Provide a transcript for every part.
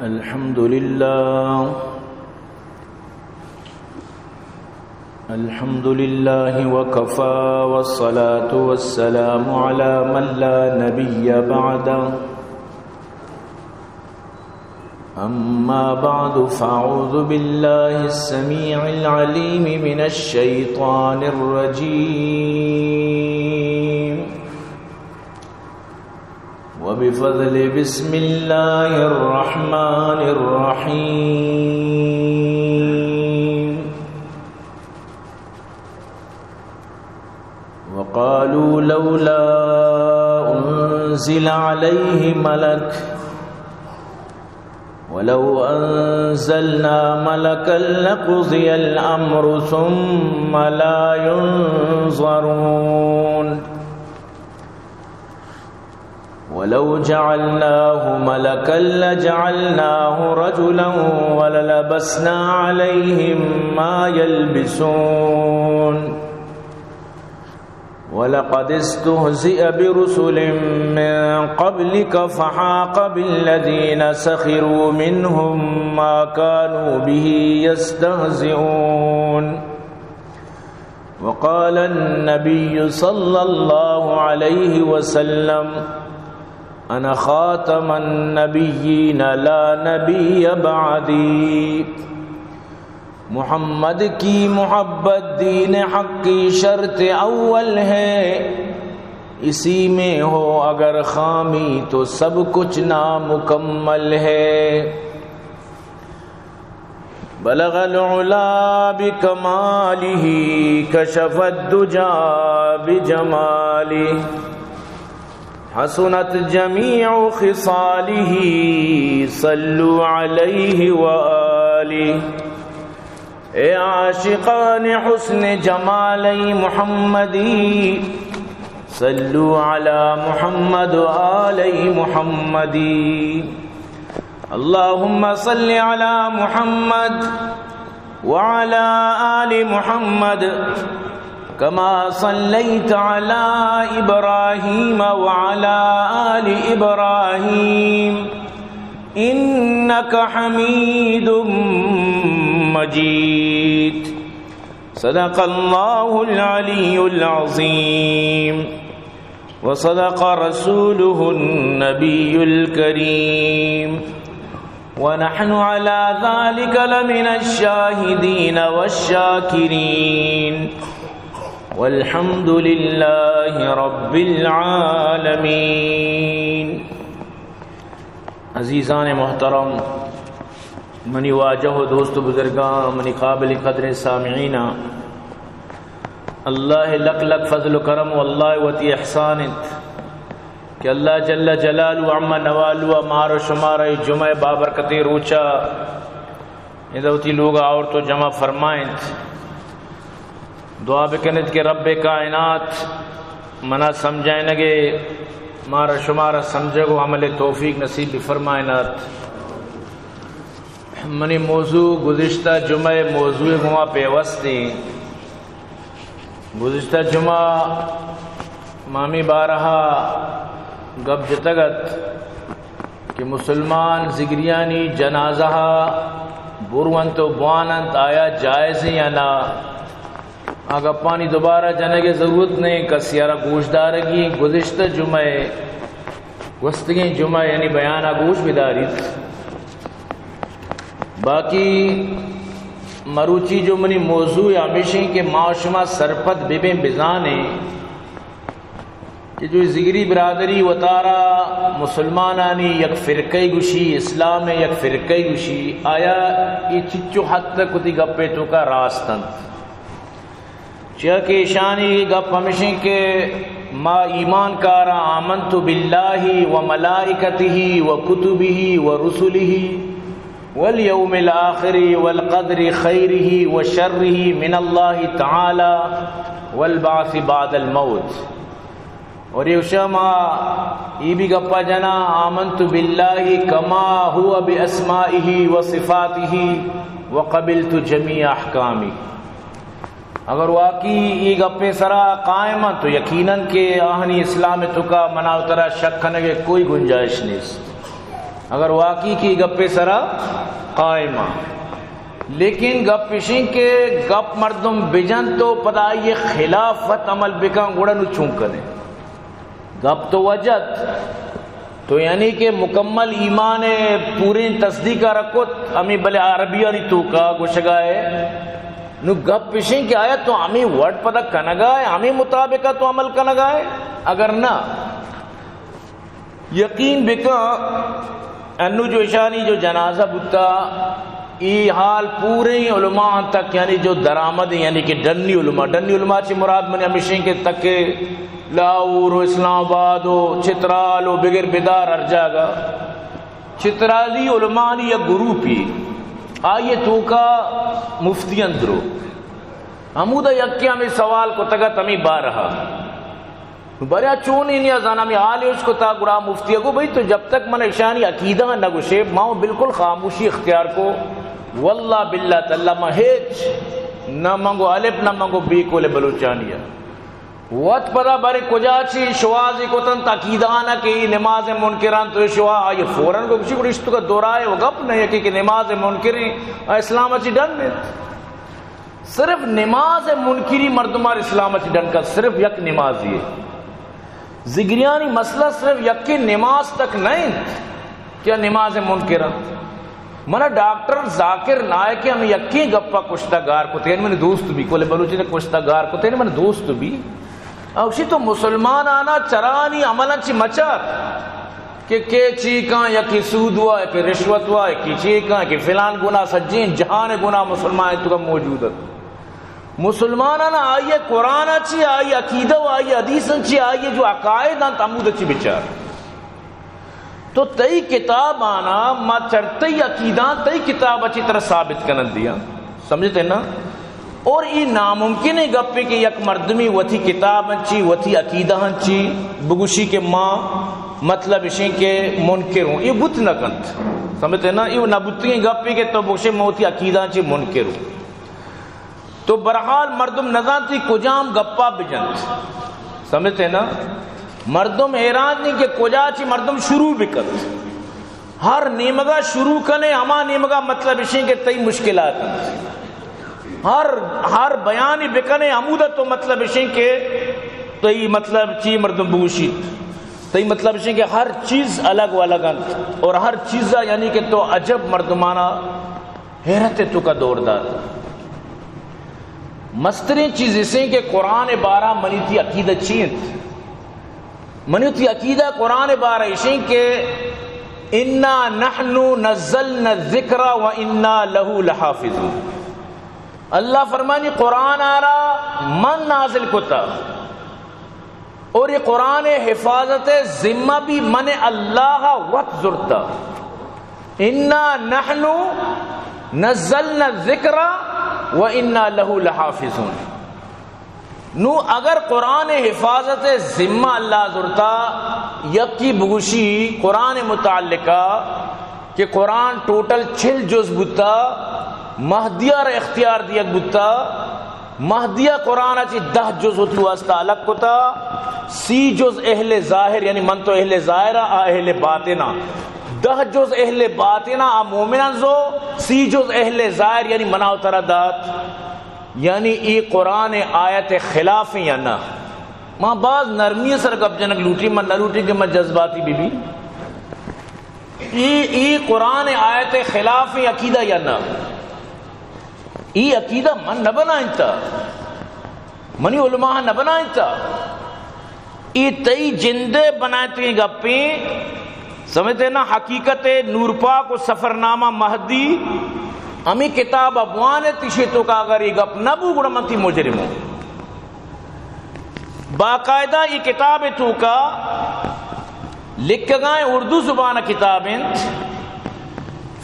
الحمد لله وكفى والصلاة والسلام على من لا نبي بعده. أما بعد فأعوذ بالله السميع العليم من الشيطان الرجيم وبفضل بسم الله الرحمن الرحيم. وقالوا لولا أنزل عليه ملك ولو أنزلنا ملكا لقضي الأمر ثم لا ينظرون ولو جعلناه ملكا لجعلناه رجلا وللبسنا عليهم ما يلبسون ولقد استهزئ برسل من قبلك فحاق بالذين سخروا منهم ما كانوا به يستهزئون. وقال النبي صلى الله عليه وسلم أنا خاتم النبيين لا نبي بعدي. محمد کی محبت دین حق کی شرط اول ہے، اسی میں ہو اگر خامی تو سب کچھ نامکمل ہے. بلغ العلا بکمالہ کشف الدجا بجمالہ حسنت جمیع خصالہ صلوا علیہ وآلہ. اے عاشقان حسن جمالی محمدی صلو علی محمد و آلی محمدی. اللہم صل علی محمد وعلی آل محمد کما صلیت علی ابراہیم وعلی آل ابراہیم انک حمید مجید. صدق اللہ العلی العظیم وصدق رسولہ النبی الکریم ونحن على ذلك لمن الشاہدین والشاکرین والحمد للہ رب العالمین. عزیزان محترم، منی واجہ و دوست و بزرگاں، منی قابل قدر سامعین، اللہ لک لک فضل و کرم و اللہ وتی احسانت کہ اللہ جل جلالہ عم نوالو مار و شمار جمعہ بابرکت روچا ادوتی لوگا اور تو جمع فرمائیں. دعا بکنت کہ رب کائنات منا سمجھائیں لگے مارا شمارا سمجھے گو عمل توفیق نصیب فرمائنات. منی موضوع گزشتہ جمعہ موضوع گما پیوستی. گزشتہ جمعہ مامی بارہا گب جتگت کہ مسلمان زگریانی جنازہ بروانت و بوانت آیا جائز یا نا. اگر پانی دوبارہ جانے کی ضرورت نہیں کسیارہ گوشدارگی گزشتہ جمعہ گستگی جمعہ یعنی بیانہ گوش بداری. باقی مروچی جو منی موضوع ہمیشہ کہ معاشمہ سرپت ببیں بزانے کہ جو زگری برادری وطارہ مسلمانانی یک فرقی گوشی اسلام یک فرقی گوشی آیا یہ چچو حد تک کتی گپے تو کا راستن چاہ کہ شانی گپ ہمیشہ کہ ما ایمان کارا آمنت باللہ و ملائکتہ و کتبہ و رسلہ والیوم الآخر والقدر خیرہ و شرہ من اللہ تعالی والبعث بعد الموت. اور یہ شما یہ بھی گپا جنا آمنت باللہ کما ہوا باسمائہ و صفاتہ وقبلت جمیع احکامی. اگر واقعی یہ گپے سرا قائم تو یقیناً کہ آہنی اسلام تو کا مناو ترا شک کرنے کے کوئی گنجائش نہیں. اگر واقعی کی گپے سرا قائمہ، لیکن گپ پیشیں کے گپ مردم بجن تو پتہ یہ خلافت عمل بکن گوڑا نو چون کریں گپ تو وجد تو یعنی کہ مکمل ایمان پوری تصدیق رکھو ہمیں بلے عربیہ نہیں تو کا گوشگائے نو گپ پیشیں کہ آیا تو ہمیں ورڈ پتہ کنگائے ہمیں مطابقہ تو عمل کنگائے، اگر نہ یقین بکا انو جو اشانی جو جنازہ بتا ای حال پورے علماء تک یعنی جو درآمد یعنی کہ ڈنی علماء چی مراد منی ہمیشہ کے تک لاہور و اسلام آباد و چترال و بغیر بیدار ہر جاگا چترالی علماء نی یک گروپی آئیے تو کا مفتی اندرو ہمودہ یکی ہمیں سوال کو تگت ہمیں بارہا بریا چون ہی نہیں ازانا میں حال اس کو تا گرا مفتی کو بھئی تو جب تک من اشانی عقیدہ نہ گوشے ماں بالکل خاموشی اختیار کو واللہ باللہ تعالی ما ہیچ نہ منگو الف نہ منگو بی کو لے بلوچانیہ وقت پدا بارے کجاچی شوازی کو تن تاکیدانا کہ نماز منکران تو شوا آئیے فوراں کو کسی کو رشتہ کا دورائے وہ گپ نہیں کہ نماز منکرین اسلام اچھی ڈن میں صرف نماز منکری مردمار اسلام اچھی ڈن کا صرف یک نماز یہ زگریانی مسئلہ صرف یکی نماز تک نہیں کیا نماز منکران منا ڈاکٹر ذاکر نائے کہ ہم یکی گپا کشتہ گار کو تین میں نے دوست بھی کولے بلوچی نے کشتہ گار کو تین میں نے دوست بھی اوشی تو مسلمان آنا چرانی عملہ چی مچار کہ چیکاں یا کہ سود ہوا یا کہ رشوت ہوا یا کہ چیکاں کہ فلان گناہ سجین جہان گناہ مسلمان تو کا موجود ہے مسلمان آنا آئیے قرآن چی آئیے عقیدہ آئیے حدیث چی آئیے جو عقائد آن تامود چی بچار تو تئی کتاب آنا ما چرتی عقیدان تئی کتاب اچھی طرح ثابت کرن دیا سمجھتے نا اور یہ ناممکن ہے گپے کہ یک مردمی وتھی کتاب چی وتھی عقیدہ چی بگوشی کے ماں مطلب اشیں کے منکر ہوں یہ بت نہ کنت سمجھتے نا یہ نبتی گپے کہ تو بگوشی موتی عقیدہ چی منکر ہوں تو برحال مردم نظام تھی کجام گپا بجنت سمجھتے نا مردم حیران نہیں کہ کجا چی مردم شروع بکت ہر نیمگا شروع کنے ہما نیمگا مطلب اشیں کے تئی مشکلات ہر بیانی بکنے عمودہ تو مطلب اشیں کے تئی مطلب چی مردم بوشی تئی مطلب اشیں کہ ہر چیز الگ و الگ اور ہر چیزہ یعنی کہ تو عجب مردمانہ حیرت تو کا دور داد مستریں چیز اسیں کہ قرآن بارہ منیتی عقیدہ چیند منیتی عقیدہ قرآن بارہ اشیں کہ انا نحن نزلنا الذکر و انا لہو لحافظون اللہ فرمانی قرآن آرا من نازل کتا اور یہ قرآن حفاظت ذمہ بھی من اللہ وقت زرتا انا نحن نزلنا الذکر و انا لہو لحافظون نو اگر قرآن حفاظت ذمہ اللہ زرتا یکی بگوشی قرآن متعلقہ کہ قرآن ٹوٹل 6 جز بتا مہدیہ را اختیار دیا بتا مہدیہ قرآن اچھی 10 جز ہوتی واسطہ الگ کتا 30 جز اہل ظاہر یعنی من تو اہل ظاہرہ اہل باطنہ 10 جز اہل باطنہ مومنان زو 30 جز اہل ظاہر یعنی مناو تردات یعنی ای قرآن آیت خلاف یا نہ ماں بعض نرمی سر کب جنک لوٹی من نہ لوٹی کہ میں جذباتی بی بی ای قرآن آیت خلاف عقیدہ یا نہ ای عقیدہ من نہ بنائنتا منی علماء نہ بنائنتا ای تئی جندے بنائتی گپیں سمجھتے نا حقیقت نور پاک و سفرنامہ مہدی امی کتاب ابوان تیشی تو کا اگر یہ گپ نبو گڑمتی مجرموں باقاعدہ یہ کتاب تو کا لکھ گائیں اردو زبان کتابیں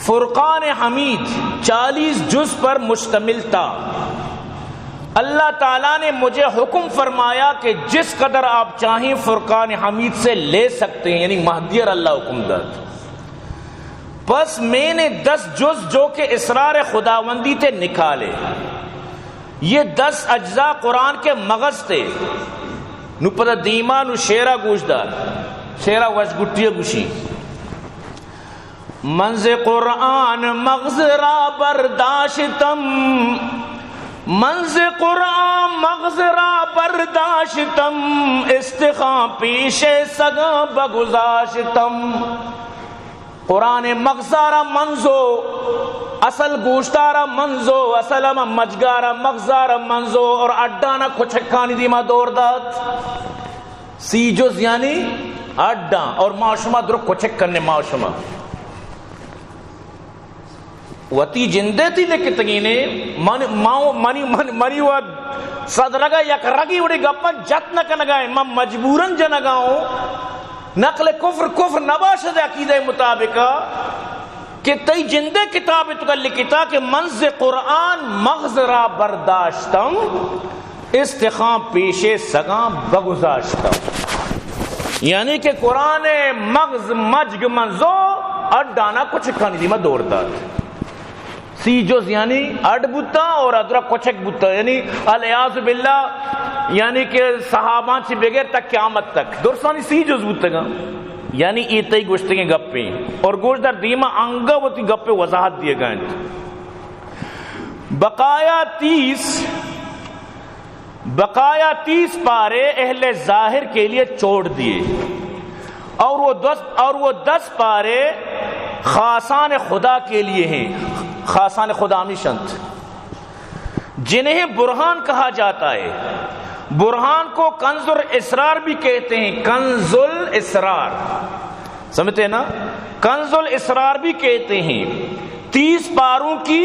فرقان حمید 40 جز پر مشتمل تھا اللہ تعالیٰ نے مجھے حکم فرمایا کہ جس قدر آپ چاہیں فرقان حمید سے لے سکتے ہیں یعنی مہدی اللہ حکم داد بس میں نے 10 جز جو کہ اسرار خداوندی تھے نکالے یہ 10 اجزاء قرآن کے مغز تھے نو پتہ دیما نو شیرہ گوشدار شیرہ وش گٹیا گوشی منز قرآن مغز را برداشتم، منز قرآن مغز را برداشتم، استخاں پیش سگاں بگذاشتم. قرآن مغزارا منزو اصل گوشتارا منزو اصل مجگارا مغزارا منزو اور اڈانا کچھکانی دیما دور داد. سی جز یعنی اڈا اور معاشمہ در کچھک کرنے معاشمہ وتی جندے تھی لکتگینے منی ود صدرگا یک رگی وڑی گپا جت نکنگائیں من مجبوراً جنگاؤں نقل کفر نباشد عقیدہ مطابقہ کہ تی جندے کتاب تو کل لکتا کہ منز قرآن مغز را برداشتم، استخاں پیشے سگاں بگذاشتم. یعنی کہ قرآن مغز مجگ منزو اڈانا کچھ کھانی دیما دور داد. سی جز یعنی اڈ بوتا اور ادرا کچھک بوتا، یعنی الیاذ باللہ، یعنی کہ صحابان سے بغیر تک قیامت تک درسانی سی جز بوتا گا. یعنی ایتائی گوشتیں گپیں اور گوشت در دیما انگا وہ تی گپے وضاحت دیے گئے. بقایا 30 پارے اہل ظاہر کے لیے چھوڑ دیے اور وہ 10 پارے خاصان خدا کے لیے ہیں. خاصان خدا ہمیشنت جنہیں برہان کہا جاتا ہے. برہان کو کنز الاسرار بھی کہتے ہیں. کنز الاسرار سمجھتے ہیں نا، کنز الاسرار بھی کہتے ہیں. 30 پاروں کی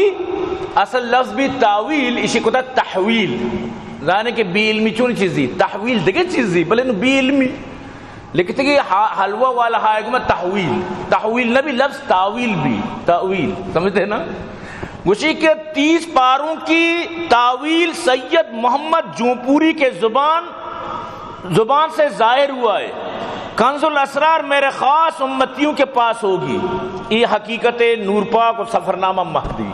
اصل لفظ بھی تاویل اسی کو تحویل، یعنی کہ بی علمی چون چیزی تحویل دیکھے چیزی بلے بی علمی لکھتے کہ حلوہ والا ہائے گا تحویل نبی لفظ تاویل بھی تاویل سمجھتے ہیں نا. گوشی کے 30 پاروں کی تاویل سید محمد جونپوری کے زبان سے ظاہر ہوا ہے. کنز الاسرار میرے خاص امتیوں کے پاس ہوگی. یہ حقیقت نور پاک اور سفرنامہ مہدی،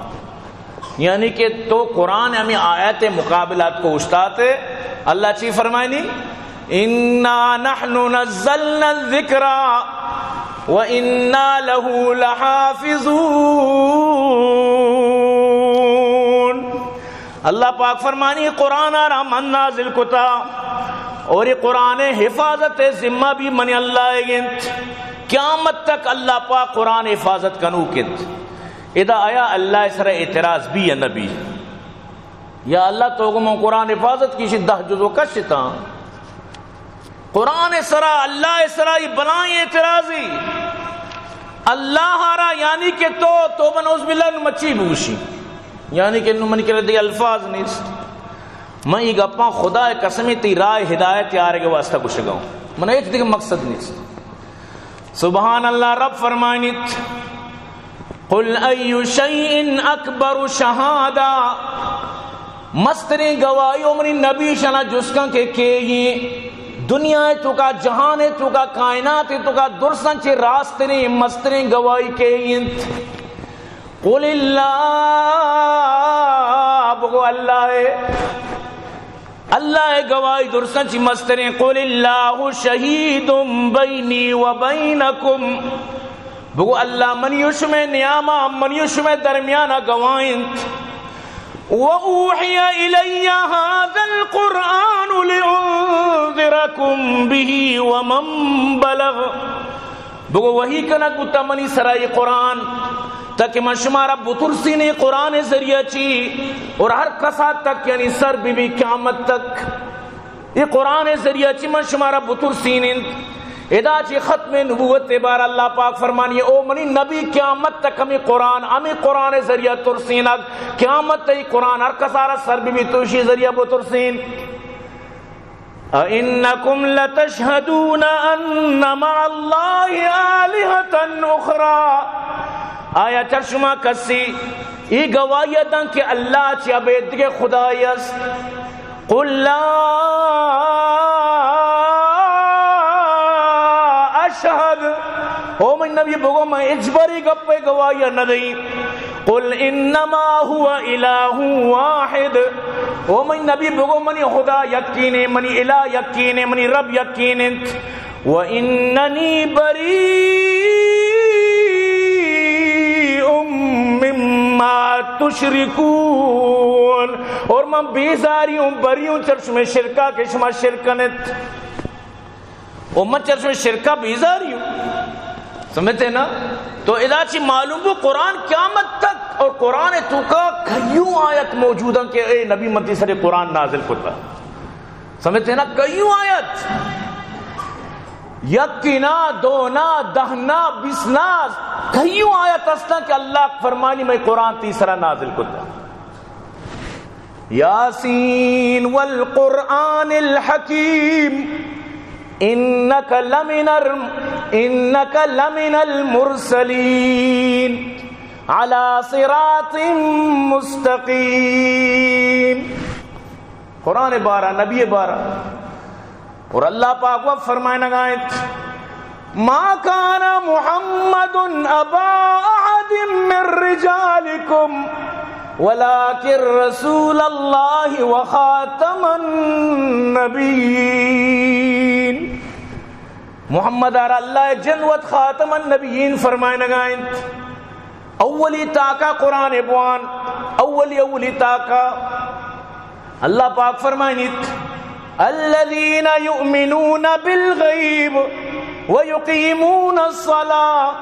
یعنی کہ تو قرآن ہمیں آیت مقابلات کو اشتاتے. اللہ چی فرمائنی اِنَّا نَحْنُ نَزَّلْنَا الذِّكْرَ وَإِنَّا لَهُ لَحَافِظُونَ. اللہ پاک فرمانی قرآن آرہا من نازل کتا اور یہ قرآن حفاظت ذمہ بھی منی اللہ گنت. قیامت تک اللہ پاک قرآن حفاظت کنو کنت. اذا آیا اللہ اس طرح اعتراض بھی ہے نبی یا اللہ تو گموں قرآن حفاظت کی شدہ جزو کشتا قرآن سرا اللہ سرا یہ بنائیں اعتراضی اللہ ہارا، یعنی کہ تو بنوز باللہ مچی بوشی، یعنی کہ من کے لئے الفاظ نیست. میں یہ گپاں خدا قسمی تی رائے ہدایت یارے کے واسطہ کچھ گاؤں من ایک دیکھ مقصد نیست. سبحان اللہ. رب فرمائنیت قل ای شیئن اکبر شہادہ، مسترین گواہی عمری نبی شنا جسکن کے یہ دنیا ہے تو کا جہان ہے تو کا کائنات ہے تو کا درسن چے راسترین مسترین گواہی کے قل اللہ، بگو اللہ ہے، اللہ ہے گواہی درسن چی مسترین. قل اللہ شہید بینی و بینکم، بگو اللہ منیوش میں نیامہ منیوش میں درمیانہ گوائیں. وَأُوحِيَ إِلَيَّ هَذَا الْقُرْآنُ لِأُنذِرَكُمْ بِهِ وَمَنْ بَلَغَ، بگو وہی کنک بتا منی سرائی قرآن تاکہ من شمارا بطرسین قرآن ذریعہ چی اور ہر قصاد تک یعنی سر بھی قیامت تک یہ قرآن ذریعہ چی من شمارا بطرسین ادا چی ختم نبوت بار اللہ پاک فرمانی او منی نبی قیامت تک ہمیں قرآن ذریعہ ترسینک قیامت تک قرآن ہر کسارا سر بھی توشی ذریعہ بو ترسین. اَإِنَّكُمْ لَتَشْهَدُونَ أَنَّ مَعَ اللَّهِ آلِهَةً أُخْرَى، آیا چرشما کسی ای گواہیتاں کہ اللہ چی عبید کے خدای است. قُلْ لَا اشہد، او من نبی بگو میں اجبری گپے گواہی نہ دیں. قل انما هو الہ واحد، او من نبی بگو منی خدا یقینے منی الہ یقینے منی رب یقینے. واننی بری تشركون، اور من بیزاری ہوں بری ہوں چرچ میں شرکا کہ شما شرکنت، اور من چرچ میں شرکا بیزاری ہوں، سمجھتے نا؟ تو ادا چی معلوم ہو قرآن قیامت تک اور قرآن تو کا کئیوں آیت موجود ہیں کہ اے نبی منتی سر قرآن نازل کتا، سمجھتے نا؟ کئیوں آیت، یکینا دونا دہنا بسنا کئیوں آیت استا کہ اللہ فرمانی میں قرآن تیسرا نازل کتا، یاسین والقرآن الحکیم انک لمن المرسلین علی صراط مستقیم، قرآن بارہ نبی بارہ، اور اللہ پاک وہ فرمائے نگائیں ما کان محمد ابا احد من رجالکم ولكن رسول اللہ وخاتم النبیین، محمد ار اللہ جنوت خاتم النبیین فرمائے نگائیں، اولی تاکہ قرآن بوان اولی تاکہ اللہ پاک فرمائیں الذين يؤمنون بالغيب ويقيمون الصلاة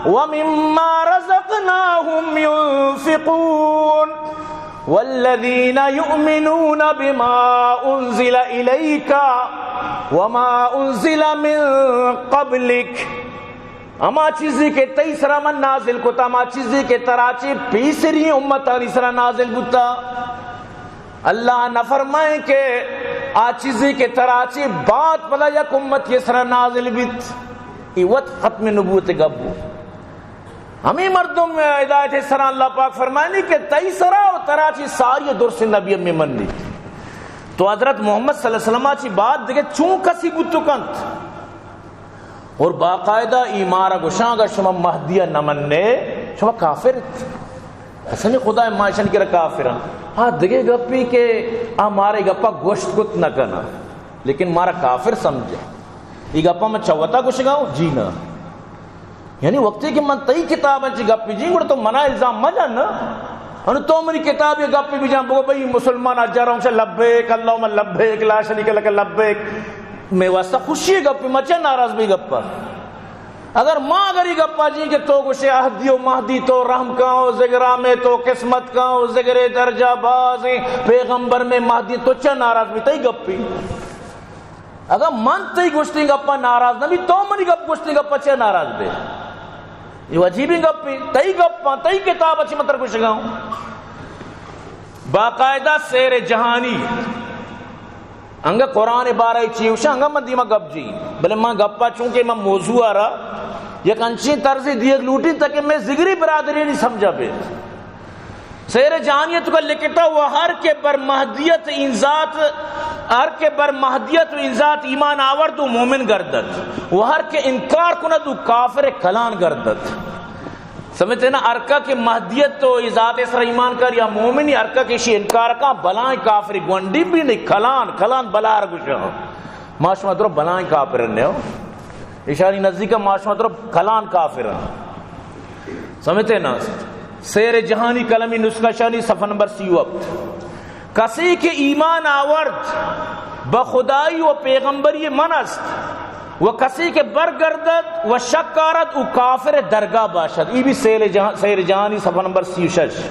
ومما رزقناهم ينفقون والذين يؤمنون بما أنزل إليك وما أنزل من قبلك، اما چیزی کے تیسرا من نازل کتا، اما چیزی کے تراچی پیسری امت آنیسرا نازل کتا، اللہ نہ فرمائیں کہ آ چیزی کے تراچی بات پلا یک امت یہ سرا نازل بیت، ایوت ختم نبوت گبو ہمیں مردم میں ہدایت سرا اللہ پاک فرمائنی کہ تیسرا و تراچی ساری درس نبی میں منی، تو حضرت محمد صلی اللہ علیہ وسلم چی بات دیکھے چون کسی بوتو کنت، اور باقاعدہ ایمارا گشاں گا شما مہدیہ نمنے شما کافرت، حسن خدا ماشن کی کافران ہاں دگے گپی کہ مارے گپا گوشت کت نہ کنا، لیکن مارا کافر سمجھے یہ گپا میں چوتا کچھ گاؤں جی نا، یعنی وقتی کہ من تئی کتاب ہے گپی جی گوڑا تو منع الزام مجھا نا، انہوں تو منی کتاب یہ گپی بھی جان بگو بھئی مسلمان اجاروں سے لبیک اللہم لبیک لا شریک لک لبیک، میں واسطہ خوشی گپی مچے ناراض بھی گپا، اگر ماں اگر یہ گپا جی کہ تو گوشے اہدی و مہدی تو رحم کاؤ زگرہ میں تو قسمت کاؤ زگرے درجہ بازیں پیغمبر میں مہدی تو چا ناراض بھی تئی گپی، اگر من تئی گوشتی گپا ناراض نہ بھی تو منی گپ گوشتی گپا چا ناراض بے، یہ عجیبی گپی تئی گپا تئی کتاب اچھی مطر کچھ گاؤں، باقاعدہ سیر جہانی انگا قرآن بارہ چیوشا انگا من دیما گپ جی بلے ماں گپا چونکہ میں موضوع آ رہا یک انچی طرزی دیگ لوٹی تک میں زگری برادری نہیں سمجھا بے، سیر جہانیت کا لکھتا ہوا ہر کے بر مہدیت انذات ایمان آورد و مومن گردت، وہ ہر کے انکار کند و کافر کلان گردت، سمجھتے نا؟ ارکا کے مہدیت تو ذات سر ایمان کر یا مومنی ارکا کے شی انکار کا بلائیں کافری گونڈی بھی نہیں کلان بلا رگوشا ہو معاشمہ درو بلائیں کافرن ہو اشاری نزدیک معاشمہ درو کلان کافرن، سمجھتے نا؟ سیر جہانی کلمی نسخہ شانی صفحہ نمبر 30، کسی کے ایمان آورد بخدائی و پیغمبری منست وہ کسی کے برگردت و شکارت و کافر درگاہ باشد، یہ بھی سیر جہانی صفحہ نمبر 36،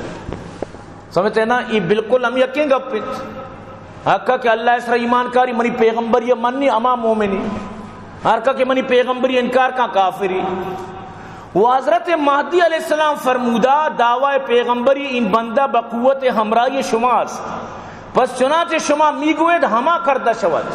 سمجھتے ہیں نا؟ یہ بالکل ہم یقین گپت حقا کہ اللہ اس رہا ایمان کاری منی پیغمبری منی اما مومنی، حقا کہ منی پیغمبری انکار کا کافری، وہ حضرت مہدی علیہ السلام فرمودہ دعوی پیغمبری ان بندہ بقوت ہمراہی شماس، پس چنانچہ شما میگوید ہما کردہ شود،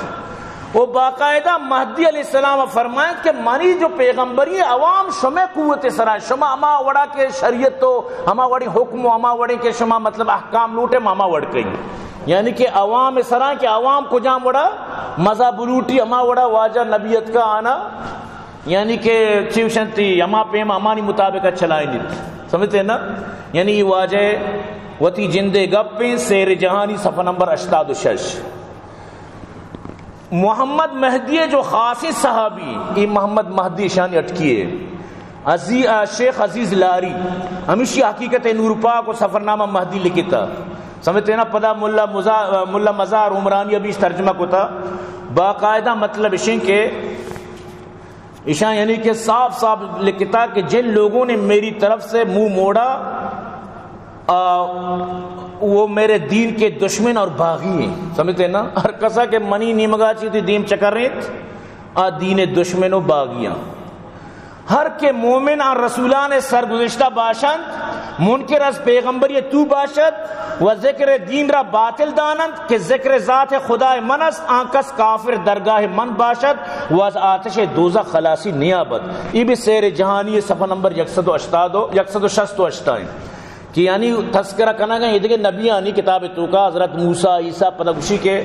وہ باقاعدہ مہدی علیہ السلام فرمائیں کہ منی جو پیغمبری عوام شما قوت سرائیں، شما اما وڑا کے شریعت تو اما وڑی حکم و اما وڑی کے شما مطلب احکام لوٹے ماما وڑ کئی، یعنی کہ عوام سرائیں کہ عوام کو جام وڑا مزہ بلوٹی اما وڑا واجہ نبیت کا آنا، یعنی کہ چیوشنتی اما پیم امانی مطابق چلائیں نہیں، سمجھتے ہیں نا؟ یعنی یہ واجہ وتی جندے گپیں سیر جہانی صفحہ نمبر 86، محمد مہدی جو خاصی صحابی یہ محمد مہدی شانی اٹکیے شیخ عزیز لاری ہمیشہ حقیقت نور پاک و سفرنامہ مہدی لکھتا سمجھتے نا پدا ملا مزار عمرانی ابھی اس ترجمہ کو تھا باقاعدہ مطلب اشیں کے اشاں یعنی کہ صاف صاف لکھتا کہ جن لوگوں نے میری طرف سے منہ موڑا وہ میرے دین کے دشمن اور باغی ہیں سمجھتے نا ہر کسا کے منی نیمگا چی تھی دیم چکریت دین دشمن و باغیاں ہر کے مومن اور رسولان سرگزشتہ باشند منکر از پیغمبر یہ تو باشد و ذکر دین را باطل دانند کہ ذکر ذات خدا من است آنکس کافر درگاہ من باشد و از آتش دوزخ خلاصی نیابت یہ بھی سیر جہانی صفحہ نمبر 168 کہ یعنی تذکرہ کرنا گا یہ دیکھیں نبیانی کتاب تو کا حضرت موسیٰ عیسیٰ پدگوشی کے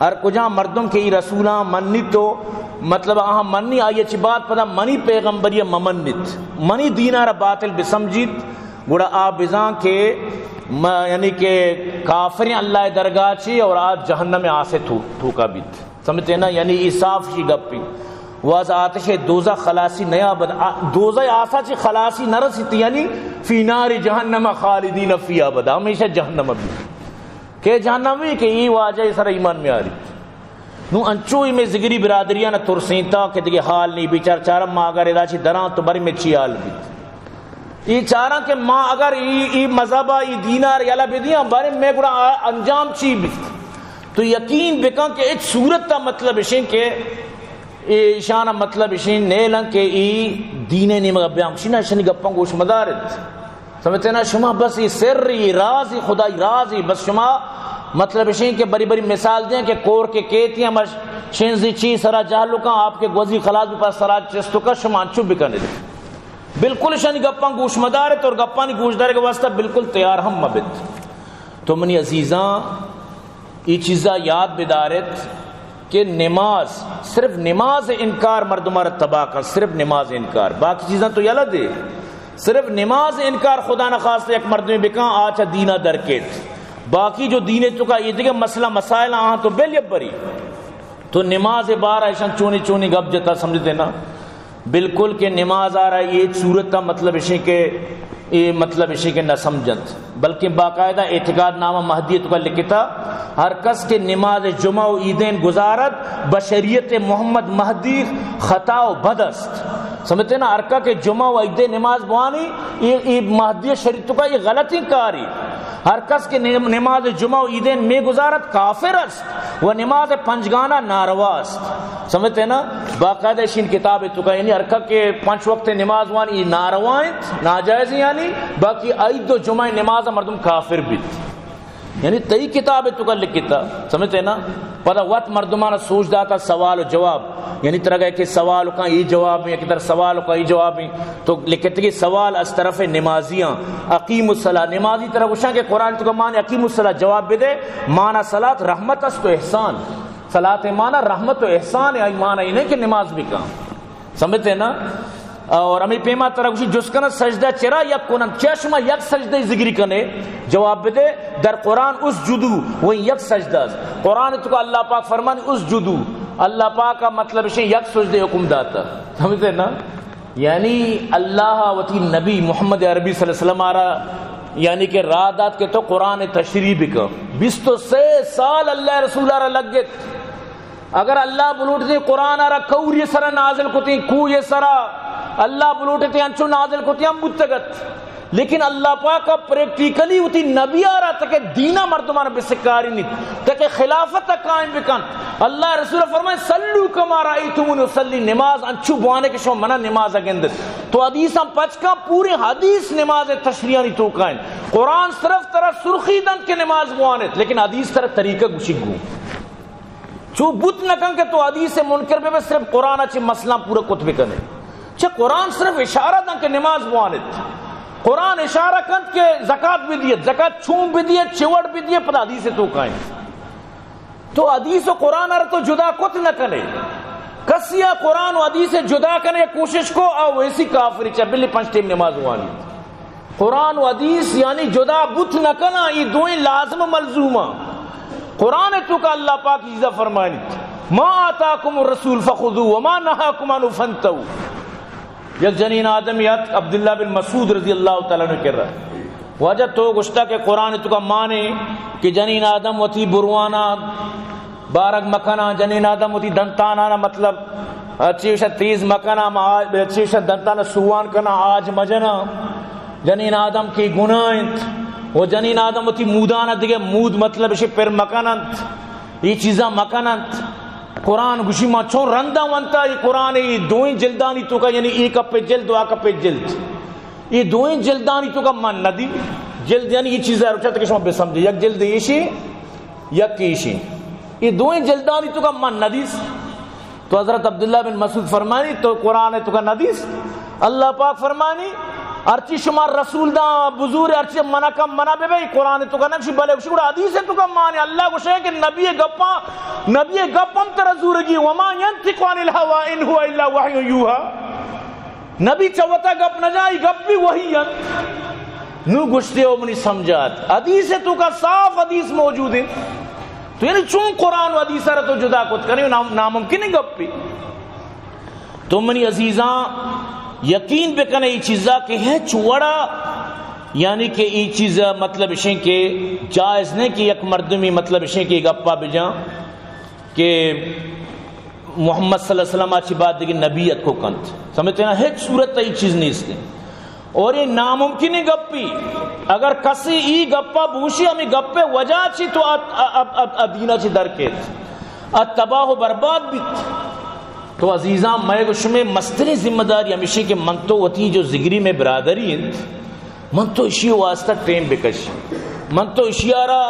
ہر کجا مردم کے رسولاں منی تو مطلب منی آئیے چی بات پدا منی پیغمبری ممنت منی دینار باطل بسمجید گوڑا آپ بزاں کے یعنی کہ کافریں اللہ درگاہ چی اور آج جہنم میں آسے تھوکا بیت سمجھتے نا یعنی اصاف شی گپی واز آتش دوزخ خلاصی نیا بد دوزخ آسا چی خلاصی نرسیتی یعنی فی نار جہنم خالدین فی ابدا ہمیشہ جہنم بھی کہ جہنم بھی کہ یہ واجہ سر ایمان میں آ رہی نو انچوئی میں زگری برادریاں نہ ترسینتا کہ دیکھے حال نہیں بیچار چارم ماں اگر ادا چی دران تو بری میں چی حال بھی یہ چارا کہ ماں اگر ای مذہبہ ای دینار یالا بدیاں بارے میں گڑا انجام چی بھی تو یقین بکن کہ ایک صورت تا مطلب اشیں کہ ایشانہ مطلب اشیں نیلن کہ ای دینے نہیں مگا بیام شینا اشنی گپاں گوش مدارت سمجھتے نا شما بس یہ سر یہ راز یہ خدای راز یہ بس شما مطلب اشیں کہ بری بری مثال دیں کہ کور کے کیتیاں شینزی چی سرا جہلو کا آپ کے گوزی خلاص بھی پاس سرا چستو کا شما انچو بکنے دے بالکل اشنی گپاں گوش مدارت اور گپانی گوش دارے کے واسطہ بالکل تیار ہم مبت تو منی عزیزاں یہ چیزہ یاد بدارت کہ نماز صرف نماز انکار مردمار تباہ کر صرف نماز انکار باقی چیزاں تو یلا دے صرف نماز انکار خدا نخواستہ ایک مرد میں بکاں آچا دینہ درکیت باقی جو دینے تو کا یہ دیکھے مسئلہ مسائل آہاں تو بیل یب بری تو نماز بار ایشان چونی چونی گپ جتا سمجھتے نا بالکل کہ نماز آ رہا ہے یہ صورت کا مطلب اشیں کہ یہ مطلب اشیں کہ نہ سمجھت بلکہ باقاعدہ اعتقاد نامہ مہدیت کا لکھتا ہر کس کے نماز جمعہ و عیدین گزارت بشریت محمد مہدی خطا و بدست سمجھتے نا ارکا کے جمعہ و عیدین نماز بوانی یہ مہدی شریعت کا یہ غلطی کاری ہر کس کے نماز جمعہ و عیدین میں گزارت کافر است و نماز پنجگانہ ناروا است سمجھتے نا باقاعدہ اشین کتاب تو کا یعنی ارکا کے 5 وقت نماز وانی ناروائیں ناجائز یعنی باقی عید و جمعہ نماز مردم کافر بیت یعنی تئی کتاب تو کا لکھتا سمجھتے نا پتہ وقت مردمانہ سوچ داتا سوال و جواب یعنی طرح گئے کہ سوال کا یہ جواب میں ایک طرح سوال کا یہ جواب میں تو لکھتے کہ سوال از طرف نمازیاں اقیم الصلاۃ نمازی طرح گوشاں کہ قرآن تو کا معنی اقیم الصلاۃ جواب بدے معنی صلاۃ رحمت است و احسان صلاۃ معنی رحمت و احسان ہے معنی یہ نہیں کہ نماز بھی کام سمجھتے نا اور ہمیں پیما طرح گوشی جس کنا سجدہ چرا یک کنن چشمہ یک سجدہ ذکری کنے جواب بدے در قرآن اس جدو وہ یک سجدہ قرآن تو کا اللہ پاک فرمان اس جدو اللہ پاک کا مطلب ہے یک سجدے حکم داتا سمجھتے نا یعنی اللہ وتی نبی محمد عربی صلی اللہ علیہ وسلم آرہا یعنی کہ رادات کے تو قرآن تشریح بکا 23 سال اللہ رسول آرہا لگ گت اگر اللہ بلوٹ دے قرآن آرہا کور یہ سرہ نازل کتی کو یہ سرہ اللہ بلوٹتے انچو نازل کتی ہم بتگت لیکن اللہ پاک کا پریکٹیکلی ہوتی نبی آ رہا تاکہ دینہ مردمان بسکاری نہیں تاکہ خلافت قائم بکن اللہ رسول فرمائے سلو کما رأیتمونی صلی نماز انچو بوانے کے شو منہ نماز اگندت تو حدیث ہم پچکا پوری حدیث نماز تشریعانی تو قائم قرآن صرف طرح سرخی دن کے نماز بوانت لیکن حدیث طرح طریقہ گوشی گو چو بت نکن کے تو حدیث منکر پہ صرف قرآن اچھے مسئلہ پورا کتب کنے چھے قرآن صرف اشارہ دن کے نماز بوانت قرآن اشارہ کند کے زکاة بھی دیت زکاة چھوم بھی دیت چوڑ بھی دیت پتہ حدیث تو قائم تو حدیث و قرآن ار تو جدا کت نہ کنے کسیا قرآن و حدیث جدا کنے کوشش کو او ویسی کافری چاہ بلی 5 ٹیم نماز وانی قرآن و حدیث یعنی جدا بت نہ کنا یہ دوئیں لازم ملزومہ قرآن تو کا اللہ پاک چیزہ فرمانی ما آتاکم الرسول فخذو وما نہاکم عنہ فانتہو یک جنین آدمیت عبداللہ بن مسعود رضی اللہ تعالیٰ عنہ کر رہا ہے وجہ تو گشتہ کے قرآن تو کا مانے کہ جنین آدم وتی بروانا بارک مکانا جنین آدم وتی دنتانا مطلب چیوشہ تیز مکانا چیوشہ دنتانا سوان کنا آج مجنا جنین آدم کی گناہت وہ جنین آدم وتی مودانا دیگے مود مطلب اسے پر مکانت یہ چیزاں مکانت قرآن گوشی ما چون رندہ وانتا یہ قرآن یہ دوئیں جلدانی تو کا یعنی ایک اپے جلد و آک اپے جلد یہ دوئیں جلدانی تو کا من ندی جلد یعنی یہ چیزیں رچا تک شما بے سمجھے یک جلد ایشی یک کیشی یہ دوئیں جلدانی تو کا من ندیس تو حضرت عبداللہ بن مسعود فرمانی تو قرآن تو کا ندیس اللہ پاک فرمانی ارچی شمار رسول دا بزور ارچی منع کم منع بے بھئی قرآن تو کا نقشی بلے کچھ گوڑا حدیث ہے تو کا مانے اللہ کو شاہ کہ نبی گپم ترزورگی وما ینتق عن الہوا ان ہوا الا وحی یوہا نبی چوتا گپ نہ جائی گپ بھی وہی نو گشتے ہو منی سمجھات حدیث ہے تو کا صاف حدیث موجود ہے تو یعنی چون قرآن و حدیث رہ تو جدا کت کرنے ناممکن ہے گپ بھی تو منی عزیزاں یقین بکنے یہ چیزا کہ ہے چوڑا یعنی کہ یہ چیزا مطلب اشیں کہ جائز نہیں کہ یک مردمی مطلب اشیں کہ گپا بجاں کہ محمد صلی اللہ علیہ وسلم آچی بات دیکھیں نبیت کو کنت سمجھتے ہیں ہیچ صورت یہ چیز نہیں اس نے اور یہ ناممکن ہے گپی اگر کسی ای گپا بوشی ہمیں گپے وجہ چی تو ادینہ چی درکیت تباہ و برباد بیت تو عزیزاں میں گوشمیں مستری ذمہ داری ہمیشہ کہ من تو وتی جو زگری میں برادری ہیں من تو اشی واسطہ ٹیم بکش من تو اشیارہ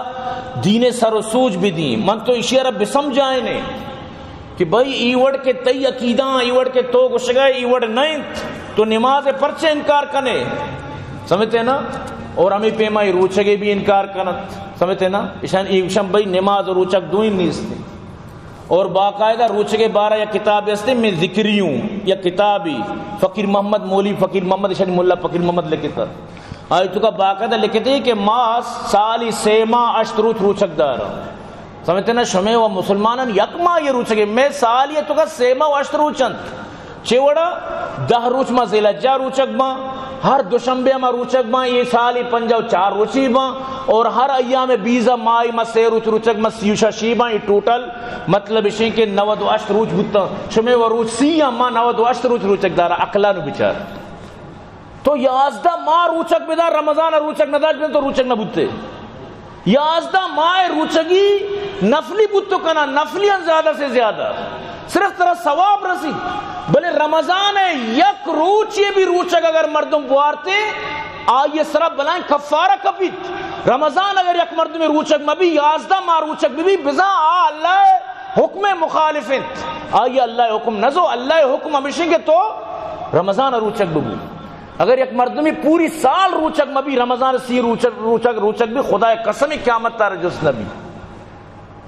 دین سر و سوج بھی دیں من تو اشیارہ بسمجھائیں نے کہ بھئی ایوڑ کے تی عقیداں ایوڑ کے تو گشگئے ایوڑ نہیں تو نماز پرچے انکار کنے سمجھتے نا اور ہمیں پیمائی روچگے بھی انکار کنت سمجھتے نا اشان بھئی نماز روچک دوئیں نہیں اس نے اور باقاعدہ روچگے بارہ یا کتاب اس نے میں ذکریوں یا کتابی فقیر محمد مولی فقیر محمد اشانی ملا فقیر محمد لکھتا آئی تو کا باقاعدہ لکھتے ہیں کہ ماس سالی سیما اشتروچ روچک دارا سمجھتے نا شمع و مسلمانان یکما یہ روچگے میں سال یہ تو کا سیما و اشتروچند چیوڑا 10 روچ ما زیلجہ روچک با ہر دوشنبے ما روچک با یہ سالی 54 روچی با اور ہر ایام 20 مائی ما 3 روچ روچک ما 36 با یہ ٹوٹل مطلب اشیں کہ 98 روچ بھتا شمع و روچ 30 ما 98 روچ روچک دارا اقلانو بچار تو 11 ماہ روچک بدار رمضان روچک نداج بین تو روچک نہ بھتے 11 ماہ روچگی نفلی بھتو کنا نفلیاں زیادہ سے زیادہ صرف طرح ثواب رسی بلے رمضان ہے یک روچ یہ بھی روچک اگر مردم بوارتے آئیے سراب بلائیں کفارہ کپیت رمضان اگر یک مردم روچک مبی 11 ماہ روچک بھی بزا اللہ حکم مخالفت آئیے اللہ حکم نزو اللہ حکم ہمیشہ کے تو رمضان روچک ببو اگر یک مردمی پوری سال روچک مبی رمضان سی روچک بھی خدا قسم قیامت تار جس نبی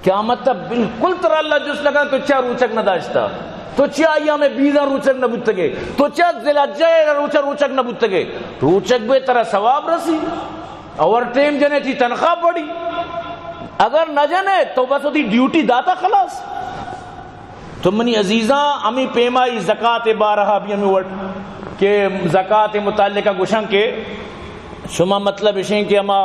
قیامت تا بالکل تر اللہ جس لگا تو چاہ روچک نہ داشتا تو چاہ ایام 20 روچک نہ بودتگے تو چاہ زلجہ روچک نہ بودتگے روچک بے ترہ ثواب رسی اور ٹیم جنے تھی تنخواہ پڑی اگر نہ جنے تو بس ہوتی ڈیوٹی داتا خلاص تو منی عزیزاں ہمیں پیمائی زکاة بارہا بھی ہمیں وٹ کہ زکاة متعلقہ گوشن کے شما مطلب اشیں کہ ہما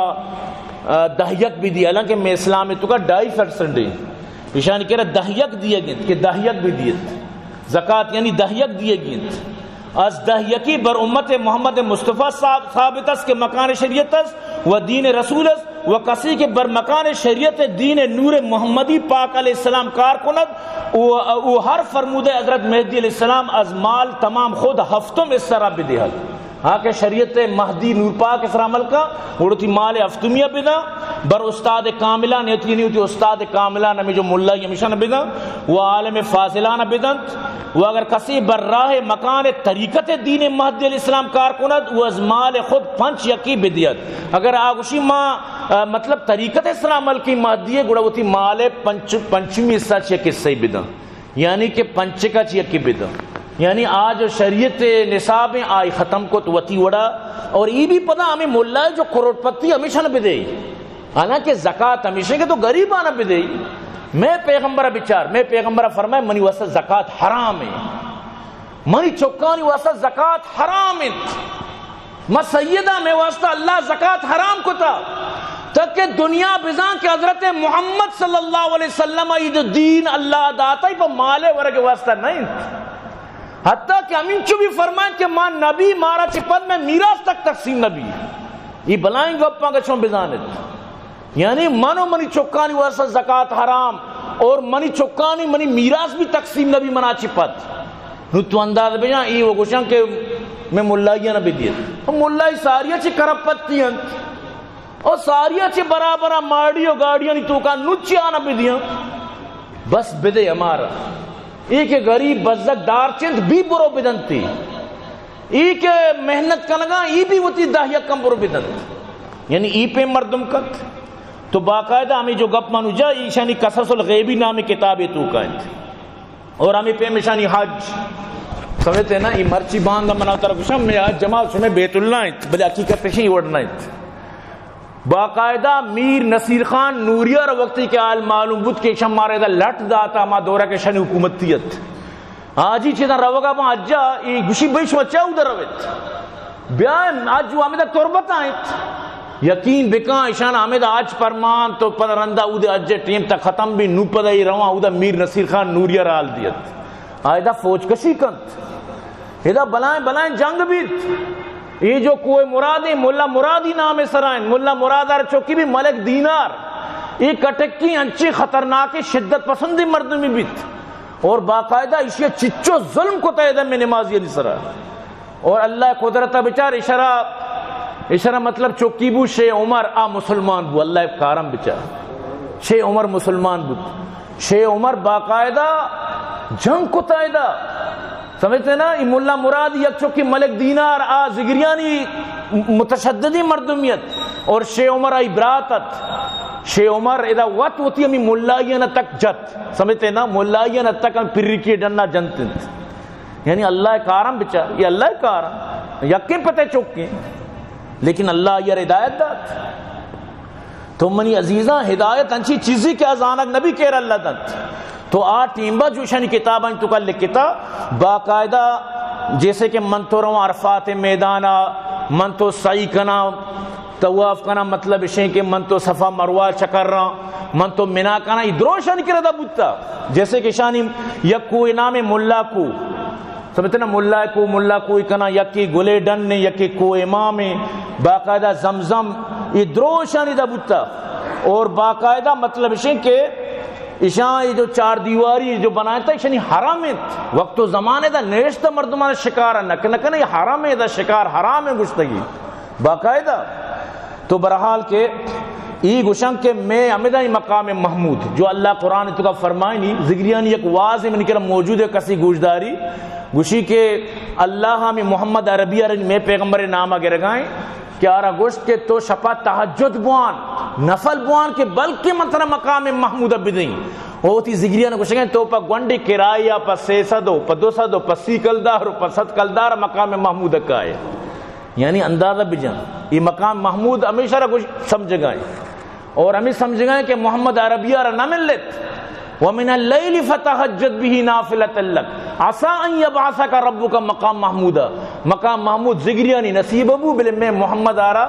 دہیک بھی دیا حالانکہ میں اسلام تو کا 2.5% ہے اشان کہہ رہا دہیک دیا گیت کہ دہیک بھی دیت زکاة یعنی دہیک دیا گیت از دہیکی بر امت محمد مصطفیٰ ثابت اس کے مکان شریعت اس و دین رسول اس و کسی کے بر مکان شریعت دین نور محمدی پاک علیہ السلام کار کند و ہر فرمود حضرت مہدی علیہ السلام از مال تمام خود ہفتم اس طرح بدہل ہاں کہ شریعت مہدی نور پاک اس عمل کا اڑتی مال ہفتمیہ بدا بر استاد کاملہ نیتی نہیں ہوتی استاد کاملہ نمی جو ملہ یمیشہ نہ بدا و عالم فاضلہ نہ بدند و اگر کسی بر راہ مکان طریقت دین مہدی علیہ السلام کار کند و از مال خود 5 یکی بدیت اگر آگوشی ماں مطلب طریقت اس عمل کی مہدی گوڑا ہوتی مال پنچمی حصہ چیک اس سے بدا یعنی کہ 5 کا چیک بدا یعنی آج شریعت نصابیں آئی ختم کو توتی وڑا اور یہ بھی پتہ ہمیں مولا ہے جو کروڑ پتی ہمیشہ نہ بدے حالانکہ زکاة ہمیشہ کے تو غریبانہ بدے میں پیغمبرہ بچار میں پیغمبرہ فرمائے منی واسطہ زکاة حرام ہے منی چکانی واسطہ زکات حرام ما سیدہ میں واسطہ اللہ زکات حرام کو تھا تک کہ دنیا بزان کے حضرت محمد صلی اللہ علیہ وسلم یہ دین اللہ داتا ہی پر مالے ورگے واسطہ نہیں، حتیٰ کہ امین چو بھی فرمائیں کہ ماں نبی مارا چپت میں میراث تک تقسیم نبی یہ بلائیں گپاں کا چون بزانت، یعنی منو منی چکانی واسطہ زکات حرام اور منی چکانی منی میراث بھی تقسیم نبی منا چپت نو تو انداز بجان ای وہ گوشن کہ میں ملائیاں نبی دیت ملائی ساریاں چی کرپتی ہیں اور ساریاں چی برابرہ ماڑیوں گاڑیاں نہیں تو کا نچی آنا بھی دیاں بس بدے ہمارا ایک غریب بزک دار چند بھی برو بدنتی ایک محنت کا لگا ای بھی ہوتی داہیہ کم برو بدنت، یعنی ای پہ مردم کت تو باقاعدہ ہمیں جو گپ مانو جا ایشانی قصص الغیبی نامی کتابی تو کائنت اور ہمیں پہ مشانی حج سمجھتے ہیں نا یہ مرچی باندھا مناتا رکھشم میں آج جماعت سمیں بیت اللہ ہیں بلے حقیقت پیشیں اوڑنا ہیں باقاعدہ میر نصیر خان نوریہ رو وقتی کے آل معلوم بود کہ شم مارے دا لٹ داتا ما دورہ کے شنی حکومتیت آجی چیزا روگا با اجا یہ گوشی بیش وچا او در رویت بیائیں آج جو ہمیں دا تربت آئیت یقین بکان اشان ہمیں دا آج پرمان تو پدر رندہ او دا اجے ٹیم تا ختم بھی نو پدہ ہی رواں او دا میر نصیر خان نوریہ رال دیت آئی دا فوج کشی کنت ایدہ بلائیں جنگ بیت یہ جو کوئی مرادی ملا مرادی نام سرائن ملا مرادار چوکی بھی ملک دینار یہ کٹکی انچی خطرناک شدت پسندی مردمی بیت اور باقاعدہ اسے چچو ظلم کو تیدہ میں نمازی علی سرائن اور اللہ قدرتہ بچار اشارہ مطلب چوکی بو شیع عمر مسلمان بو اللہ کارم بچار شیع عمر مسلمان بو شیع عمر باقاعدہ جنگ کو تیدہ سمجھتے ہیں نا یہ ملا مراد یک چوکی ملک دینار زگریانی متشددی مردمیت اور شیع عمر آئی براتت شیع عمر ادا وقت ہوتی ہمیں ملائیان تک جت سمجھتے ہیں نا ملائیان تک ہم پری کی ڈننا جنتنت یعنی اللہ کارم بچار یہ اللہ کارم یقین پتہ چوکی لیکن اللہ یہ ہدایت دات تو منی عزیزاں ہدایت انچی چیزی کے ازانک نبی کہہ رہا اللہ دات تو ٹیمبا جو شانی کتاباں تو کل لکھتا باقاعدہ جیسے کہ من تو رہا عرفات میدانا من تو سعی کنا طواف کنا مطلب اشیں کہ من تو صفا مروہ چکر رہا من تو منا کنا ادرو شانی کردا بودتا جیسے کہ شانی یک کوئی نام ملا کو سمجھتے نا ملا کوئی کنا یکی گلے ڈن نے یکی کو امام باقاعدہ زمزم ادرو شانی دا بودتا اور باقاعدہ مطلب اشیں کہ اشاں یہ جو چار دیواری جو بنایا تھا اشانی حرام ہے وقت و زمانے دا نیشتہ مردمان شکار نکن یہ حرام ہے دا شکار حرام ہے گشتگی باقاعدہ تو برحال کے ای گشن کے میں امیدہ مقام محمود جو اللہ قرآن تو کا فرمائی نہیں ذکریانی ایک واضح میں نکلم موجود ہے کسی گوشداری گوشی کے اللہ ہمیں محمد عربی میں پیغمبر نامہ گرگائیں کہ آرہ گوشت کے تو شپا تحجد بوان نفل بوان کے بلکہ منتنا مقام محمود بدیں ہوتی زگریہ نے گوشتیں تو پا گونڈی کرائیا پا 600 پا 200 پا 30 کلدار پا 7 کلدار مقام محمود کا ہے یعنی اندازہ بجان یہ مقام محمود ہمیشہ رہا سمجھ گئے اور ہمیں سمجھ گئے کہ محمد عربیہ رہا نہ ملت وَمِنَ اللَّيْلِ فَتَحَجَّدْ بِهِ نَافِلَةً لَكَ عَسَىٰ أَن يَبْعَثَكَ رَبُّكَ مقام محمودہ مقام محمود زگریانی نصیب ابو بلے میں محمد آرہ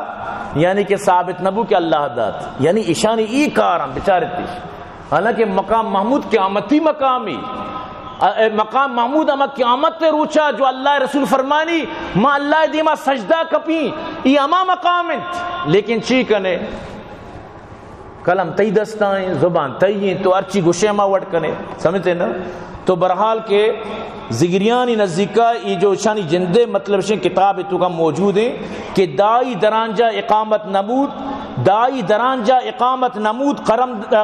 یعنی کہ ثابت نبو کہ اللہ دات یعنی اشانی ای کارم بچارتی حالانکہ مقام محمود قیامتی مقامی مقام محمود اما قیامت روچا جو اللہ رسول فرمانی ما اللہ دیما سجدہ کپی ای اما مقامت لیکن چی کنے کلم تی دستائیں زبان تی تو ارچی گوشے ما وٹ کنے سمجھتے نا تو برحال کے زگریانی نزدیکا یہ جو شانی جندے مطلب شن کتاب تو کا موجود ہیں کہ دائی درانجا اقامت نمود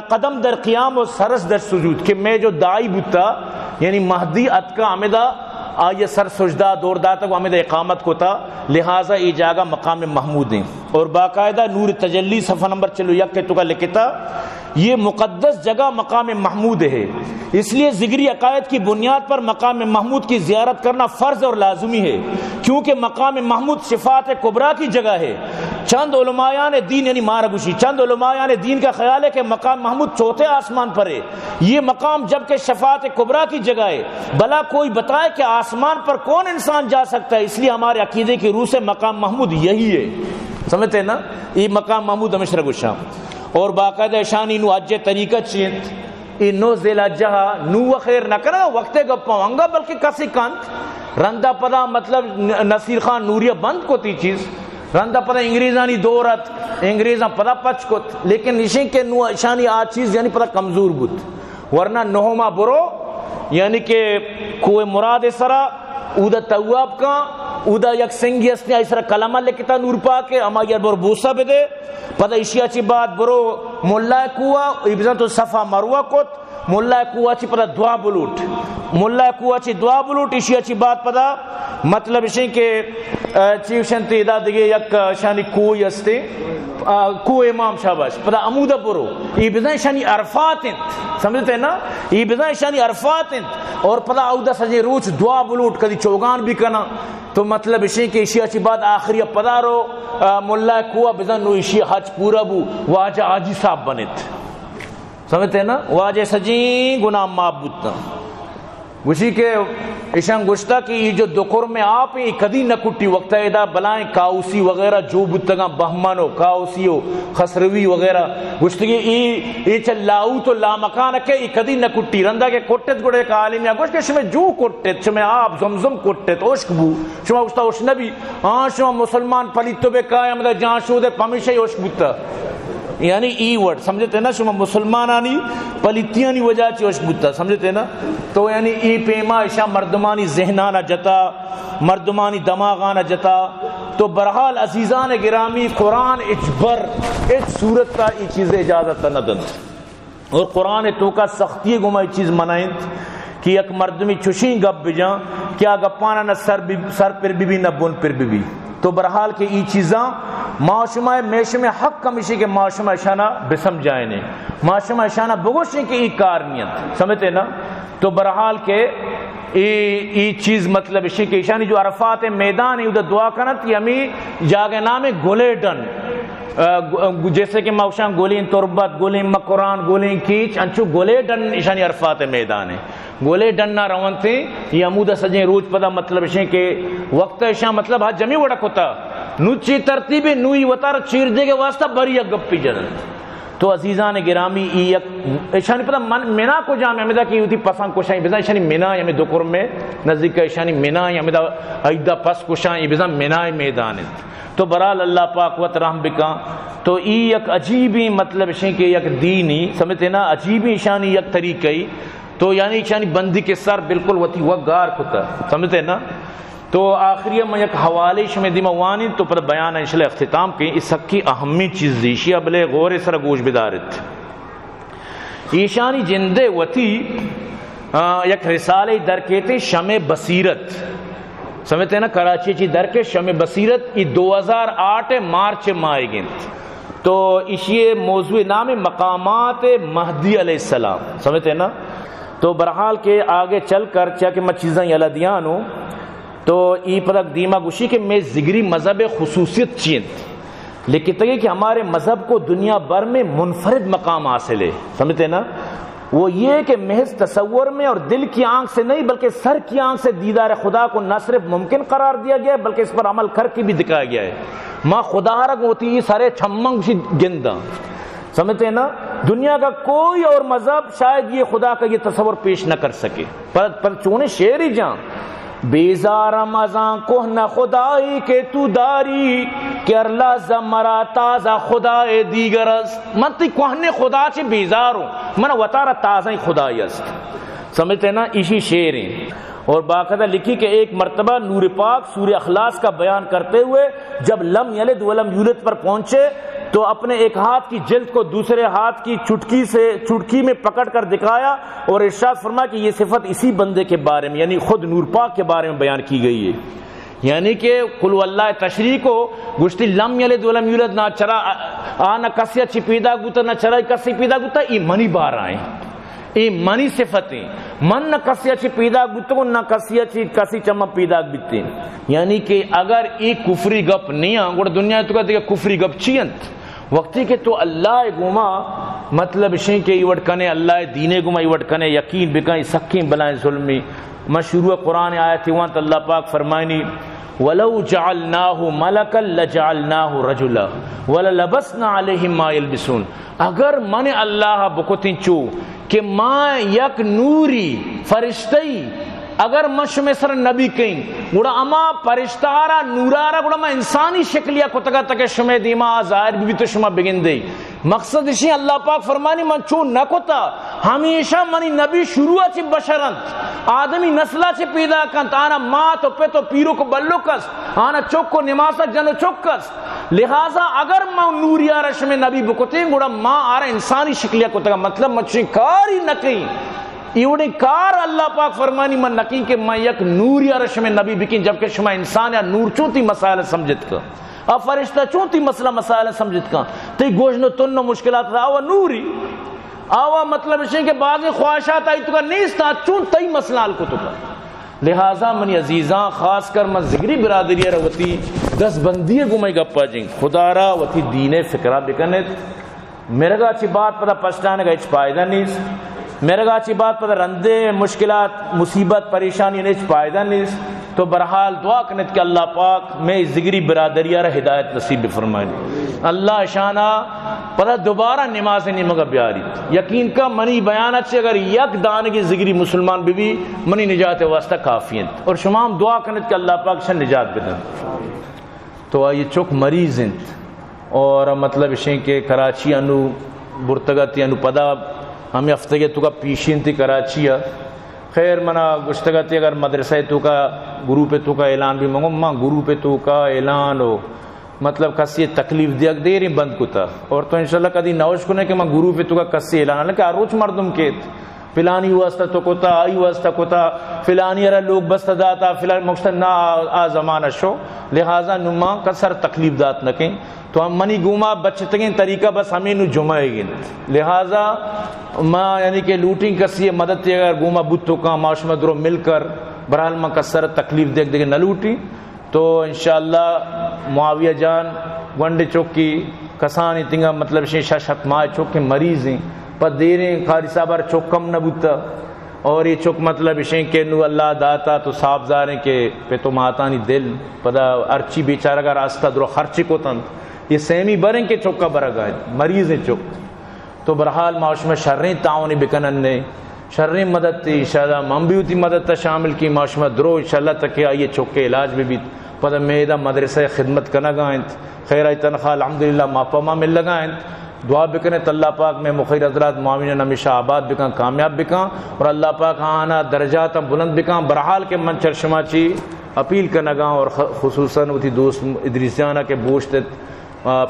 قدم در قیام و سرس در سجود کہ میں جو دائی بوتا یعنی مہدی اتکا عمدہ آئیے سر سجدہ دور داتا کو عمدہ اقامت کو تھا لہٰذا یہ جاگہ مقام محمود ہیں اور باقاعدہ نور تجلی صفحہ نمبر 1 کے تو کا لکھتا یہ مقدس جگہ مقام محمود ہے، اس لیے ذکری عقائد کی بنیاد پر مقام محمود کی زیارت کرنا فرض اور لازمی ہے، کیونکہ مقام محمود صفات کبریٰ کی جگہ ہے۔ چند علماءان دین یعنی مارگوشی چند علماءان دین کا خیال ہے کہ مقام محمود چوتھے آسمان پر ہے، یہ مقام جبکہ شفاعت کبریٰ کی جگہ ہے، بھلا کوئی بتائے کہ آسمان پر کون انسان جا سکتا ہے؟ اس لیے ہمارے عقیدے کی روح سے مقام محمود یہی ہے، سمجھتے ہیں نا؟ یہ مقام محمود ہمیشہ گشا اور باقاعدہ شانی نو اجے طریقہ چینت نو ذیلا جہا نو خیر نہ کرا وقت گپاؤں گا بلکہ کسی کانت رندہ پدا مطلب نصیر خان نوریہ بند کو تی چیز رندہ پدا انگریزانی دورت انگریزاں پدا پچ کت، لیکن نشیں کے نو شانی آج چیز یعنی پدا کمزور بود، ورنہ نہما برو یعنی کہ کوئی مراد سرا اودا تواب کا اودا یک سنگی اسنی ایسرا کلمہ لکتا نور پاکے اما یر برو بوسا بدے پتہ اشیاء چی بات برو ملہ کوا ابزن تو صفحہ مروہ کت ملہ کوا چی پتہ دعا بلوٹ ملہ کوا چی دعا بلوٹ اشیاء چی بات پتہ مطلب اشیں کہ چیف شنتی ادا دیگے یک شانی کوئی استے کو امام شاباش پتہ عمودہ برو یہ بزن شانی عرفات انت سمجھتے ہیں نا یہ بزن شانی عرفات انت اور پتہ عودہ سجے روچ دعا بلوٹ کدی چوگان بھی کنا تو مطلب اشیں کہ اشیاء چی بات آخری پدا رو ملہ کوا بزن نو اشیاء حج پورا بو واجہ آجی صاحب بنت سمجھتے ہیں نا واجہ سجین گناہ معبودتا گوشی کہ اشان گوشتا کہ یہ جو دکر میں آپ ہیں کدی نہ کٹی وقت ادا بلائیں کاؤسی وغیرہ جو بتگاں بہمانو کاؤسیو خسروی وغیرہ گوشتا کہ یہ چل لاؤ تو لامکان کے یہ کدی نہ کٹی رندہ کے کٹت گوڑے کا عالم یا گوشت کہ شمیں جو کٹت شمیں آپ زمزم کٹت اوشک بو شمیں گوشتا اوش نبی شمیں مسلمان پلیتو بے قائم دا جان شو دے پمیشہ اوشک بوتا یعنی ای ورڈ سمجھتے ہیں نا شما مسلمانانی پلیتیانی وجہ چوش بودتا سمجھتے ہیں نا تو یعنی ای پیما اشا مردمانی ذہنانا جتا مردمانی دماغانا جتا تو برحال عزیزان گرامی قرآن اجبر ایک صورت تا ای چیز اجازت ندن اور قرآن تو کا سختی گما ای چیز منائند کہ یک مردمی چوشیں گپ بجاں کیا گپانا نہ سر پر بھی نہ بن پر بھی تو برحال کہ ای چیزاں معاشمہ میشم حق کمیشی کے معاشمہ اشانہ بسم جائنے معاشمہ اشانہ بگوشیں کہ ای کارنیت سمجھتے نا تو برحال کہ ای چیز مطلب اشی کہ اشانی جو عرفات میدان ہے ادھر دعا کنت یہ ہمیں جاگے نام گولے ڈن جیسے کہ موشان گولین تربت گولین مقران گولین کیچ انچو گولے ڈن اشانی عرفات میدان ہے گولے ڈن نہ روان تھے یہ عمودہ سجیں روز پدا مطلب اشیں کہ وقت اشان مطلب ہاں جمی وڑک ہوتا نو چی ترتیبی نوی وطار چیر دے کے واسطہ بری یک گپی جنن تو عزیزان گرامی ای یک اشانی پتا منا کو جامع امیدہ کی ہوتی پسند کشائیں بزن اشانی منا یا میں دکر میں نزدیک اشانی منا یا امیدہ ایدہ پس کشائیں بزن منا میدان تو برال اللہ پاک وط رحم بکا تو ای یک عجیبی مطلب اشیں کہ یک دینی سمجھتے نا عجیبی اشانی یک طریقی تو یعنی اشانی بندی کے سر بالکل وطی وگار کتا سمجھتے نا تو آخری میں یک حوالے شمی دیما وانی تو پر بیان انشاءاللہ اختتام کی اس حق کی اہمی چیز دیشی ابلے غور سر گوش بدارت ایشانی جندے وتی یک رسالے در کہتے شمع بصیرت سمجھتے ہیں نا کراچی چی در کے شمع بصیرت یہ 2008 مارچ ماہ گنت تو اسی موضوع نام مقامات مہدی علیہ السلام سمجھتے ہیں نا تو برحال کے آگے چل کر چاکہ میں چیزیں یلا دیانوں تو ای پرک دیما گوشی کہ میں زگری مذہب خصوصیت چیند لیکن تک کہ ہمارے مذہب کو دنیا بھر میں منفرد مقام حاصل ہے سمجھتے ہیں نا وہ یہ کہ محض تصور میں اور دل کی آنکھ سے نہیں بلکہ سر کی آنکھ سے دیدار خدا کو نہ صرف ممکن قرار دیا گیا ہے بلکہ اس پر عمل کر کے بھی دکھایا گیا ہے ماں خدا رگ ہوتی سارے چھمنگ سی گندہ سمجھتے ہیں نا دنیا کا کوئی اور مذہب شاید یہ خدا کا یہ تصور پیش نہ کر سکے پر چونے شعر ہی جان بیزارم ازاں کوہنہ خدائی کے تو داری کہ ارلا زمرا تازہ خدای دیگر است من تی کوہنے خدا چے بیزاروں من وطارہ تازہ خدای است سمجھتے ہیں نا اسی شعریں اور باقاعدہ لکھی کہ ایک مرتبہ نور پاک سورہ اخلاص کا بیان کرتے ہوئے جب لم یلد ولم یولد پر پہنچے تو اپنے ایک ہاتھ کی جلد کو دوسرے ہاتھ کی چٹکی میں پکڑ کر دکھایا اور ارشاد فرمایا کہ یہ صفت اسی بندے کے بارے میں یعنی خود نور پاک کے بارے میں بیان کی گئی ہے یعنی کہ قل اللہ تشریح کو گشتی لم یلد ولم یولد نہ چرا آنا کسی اچھی پیدا گوتا نہ چرائی کسی پیدا گوتا، ای منی بار آئیں، ای منی صفتیں، من نہ کسی اچھی پیدا گوتا نہ کسی اچھی کسی چمہ پیدا گوتے. یعنی کہ اگر ای کفری گپ نہیں آنگوڑ دنیا تو کہتے کہ کفری گپ چیئنت وقتی کہ تو اللہ گما مطلب شیں کہ ایوڑ کنے اللہ دینے گما ایوڑ کنے یقین بکائیں سکیں بلائیں ظلمی. مشروع قرآن آیت وہاں تو اللہ پاک فرمائنی وَلَوْ جَعَلْنَاهُ مَلَكًا لَجَعَلْنَاهُ رَجُلًا وَلَلَبَسْنَا عَلَيْهِمْ مَا يَلْبِسُونَ. اگر من اللہ بکتیں چو کہ ماں یک نوری فرشتئی اگر مشم سر نبی کہیں گوڑا اما پرشتارا نورارا گوڑا ما انسانی شکلیا کتگا تک شمع دیما ظاہر بھی تو شما بگن دے. مقصد اسی اللہ پاک فرمانی من چون نہ کتا ہمیشہ منی نبی شروع چی بشرنت آدمی نسلہ چی پیدا کنت آنا ماں تو پہ تو پیرو کو بلو کس آنا چوک کو نماسا جنو چوک کس. لہذا اگر ماں نوریا رشم نبی بکتے گوڑا ماں آرہ انسانی شکلیا کتگا مطلب مچھیں کاری نہ کہیں ایوڑی کار اللہ پاک فرمانی من نقین کہ میں یک نور یا رشم نبی بکین جبکہ شما انسان یا نور چونتی مسائل سمجھت کا اب فرشتہ چونتی مسئلہ مسائل سمجھت کا تی گوشنو تنو مشکلات آوا نوری آوا مطلب ہے کہ بعض خواہشات آئی تو کا نیستا چون تی مسئلہ حل کو تو کا. لہذا منی عزیزاں خاص کر من زگری برادری روتی دس بندی گمائی گپا جنگ خدا را وتی دین فکرہ بکنت میرے گا اچھی بات پتا پشتانے گا اچھ پائدہ نیس میرے گا اچھی بات پتہ رندے مشکلات مصیبت پریشانی نیچ پائدہ نیس تو برحال دعا کنت کہ اللہ پاک میں زگری برادریہ رہ ہدایت نصیب فرمائے. اللہ شانہ پتہ دوبارہ نماز نہیں مگا بیاری یقین کا منی بیانت سے اگر یک دانگی زگری مسلمان بھی منی نجات واسطہ کافیت اور شمام دعا کنت کہ اللہ پاک شن نجات بدن. تو یہ چوک مریض انت اور مطلب اشیں کہ کراچی انو برتگتی انو پدا ہمیں ہفتگی تو کا پیشین تھی کراچی ہے. خیر منا گشتگتی اگر مدرسہ تو کا گروپ تو کا اعلان بھی منگو ماں گروپ تو کا اعلان ہو مطلب کسی تکلیف دیا دیر بند کتا اور تو انشاءاللہ کدی نوش کنے کہ ماں گروپ تو کا کسی اعلان ہے کہ روچ مردم کیت فلانی واسطہ تو کتا آئی واسطہ کتا فلانی ارہ لوگ بست داتا فلانی مقصد نہ آ زمانہ شو. لہذا نما کسر تکلیف دات نکیں تو ہم منی گوما بچتگیں طریقہ بس ہمیں نو جمعے گن. لہذا ماں یعنی کہ لوٹنگ کسی مدد تی اگر گوما بتو کا معاشمہ درو مل کر برحال ماں کسر تکلیف دیکھ دیکھ نہ لوٹی تو انشاءاللہ معاویہ جان ونڈے چوکی کسانی تنگا مطلب شیشہ شک ماہ چوک کے مریض ہیں پر دیریں خاری صاحب چوک کم نہ بوتا اور یہ چوک مطلب شیں کہ نو اللہ داتا تو صاحب زاریں کہ پہ تو ماتانی دل پدا ارچی بیچارہ کا راستہ درو خرچی کو تن یہ سیمی بریں کے چوک کا برا گائے مریض ہیں چوک. تو برحال معاش میں شریں تعاونی بکنن نے شریں مدد تھی انشاءاللہ منبیوتی مدد تا شامل کی معاش میں درو انشاءاللہ تک کہ آئیے چوک کے علاج بھی پدا میدہ مدرسہ خدمت کرنا گائیں خیر آئی تنخواہ الحمدللہ ماپا ماں مل لگائیں. دعا بکنے تو اللہ پاک میں مخیر حضرات معاونین ہمیشہ آباد بکاں کامیاب بکاں اور اللہ پاک آنا درجات بلند بکاں. برحال کے من چرشمہ چی اپیل کرنا گاں اور خصوصاً اتی دوست ادریسیانہ کے بوشت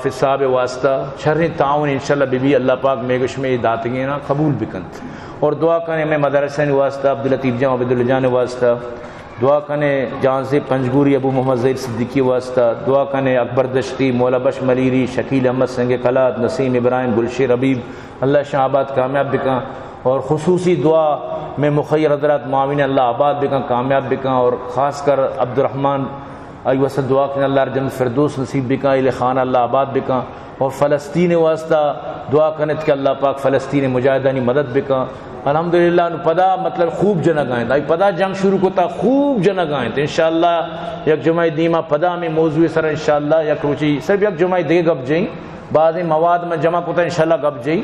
فی صاحب واسطہ شرح تعاون انشاءاللہ بی اللہ پاک میگش میں داتگیں نا قبول بکنت اور دعا کرنے میں مدرسہ واسطہ عبداللطیف جان عبداللہ جان واسطہ دعا کرنے جان سے پنجگوری ابو محمد زید صدیقی واسطہ دعا کرنے اکبر دشتی مولا بش ملیری شکیل احمد سنگ کلات نسیم ابراہیم گلشیر حبیب اللہ شاہ آباد کامیاب بکاں اور خصوصی دعا میں مخیر حضرات معاون اللہ آباد بکاں کامیاب بکاں اور خاص کر عبد الرحمن آئی وسط دعا کرنے اللہ جنت فردوس نصیب بکاں الہ خان اللہ آباد بکاں اور فلسطین واسطہ دعا کرنے کہ اللہ پاک فلسطین مجاہدانی مدد بکاں. الحمدللہ انو پدا مطلب خوب جنگ آئیں آئی پدا جنگ شروع کوتا خوب جنگ آئیں انشاءاللہ یک جمعہ دیمہ پدا میں موضوع سر انشاءاللہ یک روچی صرف یک جمعہ دے گب جائیں بعض مواد میں جمع کوتا انشاءاللہ گب جائیں.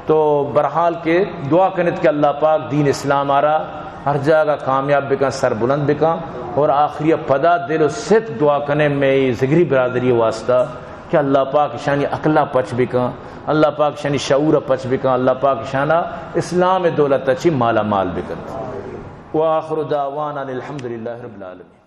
تو برحال کے دعا کرنے کہ اللہ پاک دین اسلام آرہا ہر جگہ کامیاب بکاں سر بلند بکاں اور آخری پدا دل و صدق دعا کرنے میں زگری برادری واسطہ کہ اللہ پاک شانی اقلا پچ بکاں اللہ پاک شانی شعور پچ بکاں اللہ پاک شانہ اسلام دولت اچھی مالا مال بکن. وآخر دعوانا الحمدللہ رب العالمین.